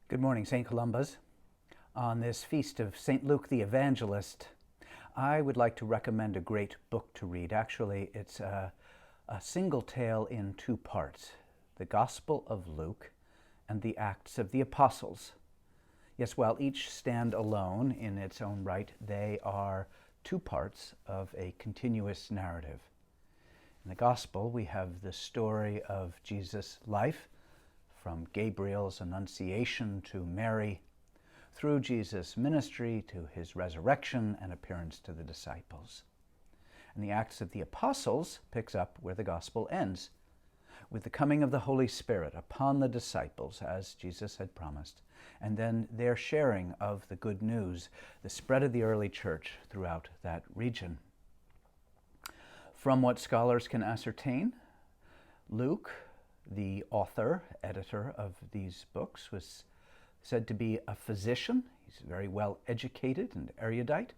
Good morning, St. Columba's. On this feast of St. Luke the Evangelist, I would like to recommend a great book to read. Actually, it's a single tale in two parts, the Gospel of Luke and the Acts of the Apostles. Yes, while each stand alone in its own right, they are two parts of a continuous narrative. In the Gospel, we have the story of Jesus' life, from Gabriel's annunciation to Mary, through Jesus' ministry to his resurrection and appearance to the disciples. And the Acts of the Apostles picks up where the Gospel ends, with the coming of the Holy Spirit upon the disciples, as Jesus had promised, and then their sharing of the good news, the spread of the early church throughout that region. From what scholars can ascertain, Luke, the author, editor of these books, was said to be a physician. He's very well educated and erudite.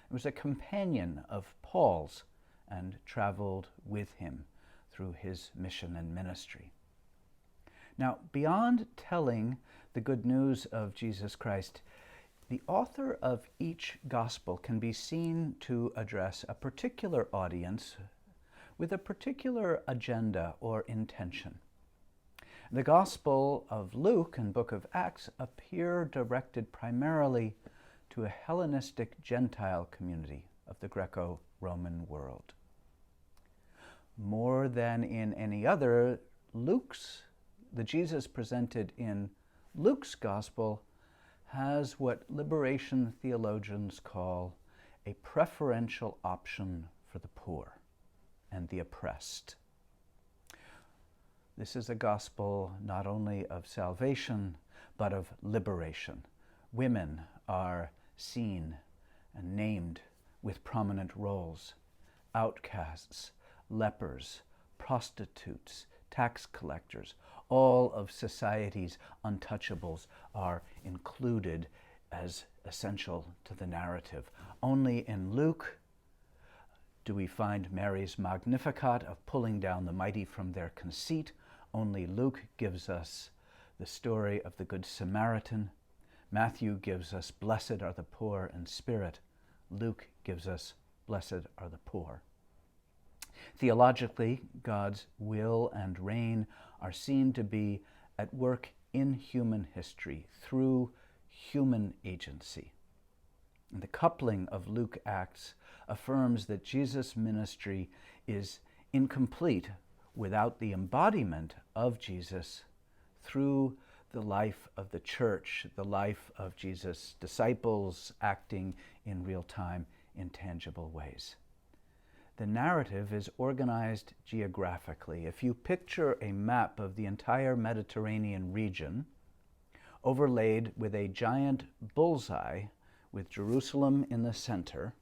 He was a companion of Paul's and traveled with him through his mission and ministry. Now, beyond telling the good news of Jesus Christ, the author of each gospel can be seen to address a particular audience with a particular agenda or intention. The Gospel of Luke and Book of Acts appear directed primarily to a Hellenistic Gentile community of the Greco-Roman world. More than in any other, the Jesus presented in Luke's Gospel has what liberation theologians call a preferential option for the poor and the oppressed. This is a gospel not only of salvation, but of liberation. Women are seen and named with prominent roles. Outcasts, lepers, prostitutes, tax collectors, all of society's untouchables are included as essential to the narrative. Only in Luke do we find Mary's Magnificat of pulling down the mighty from their conceit. Only Luke gives us the story of the Good Samaritan. Matthew gives us, blessed are the poor in spirit. Luke gives us, blessed are the poor. Theologically, God's will and reign are seen to be at work in human history through human agency. And the coupling of Luke Acts affirms that Jesus' ministry is incomplete without the embodiment of Jesus through the life of the church, the life of Jesus' disciples acting in real time in tangible ways. The narrative is organized geographically. If you picture a map of the entire Mediterranean region overlaid with a giant bullseye with Jerusalem in the center,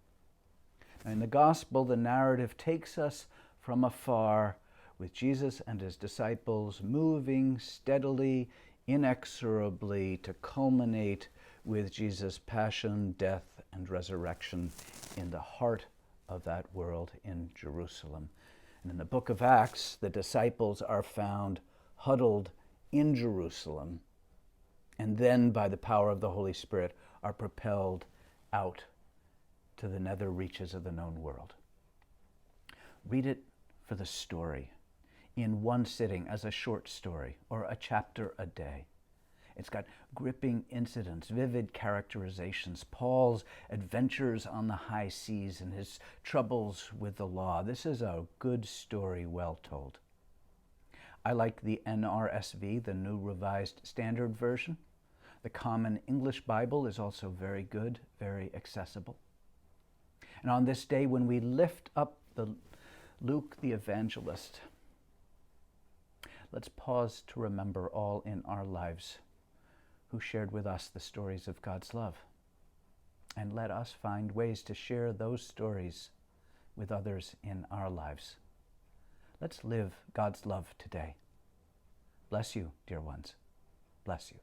in the Gospel, the narrative takes us from afar with Jesus and his disciples moving steadily, inexorably to culminate with Jesus' passion, death, and resurrection in the heart of that world in Jerusalem. And in the book of Acts, the disciples are found huddled in Jerusalem, and then by the power of the Holy Spirit are propelled out to the nether reaches of the known world. Read it for the story in one sitting as a short story or a chapter a day. It's got gripping incidents, vivid characterizations, Paul's adventures on the high seas and his troubles with the law. This is a good story well told. I like the NRSV, the New Revised Standard Version. The Common English Bible is also very good, very accessible. And on this day, when we lift up Luke the Evangelist, let's pause to remember all in our lives who shared with us the stories of God's love. And let us find ways to share those stories with others in our lives. Let's live God's love today. Bless you, dear ones. Bless you.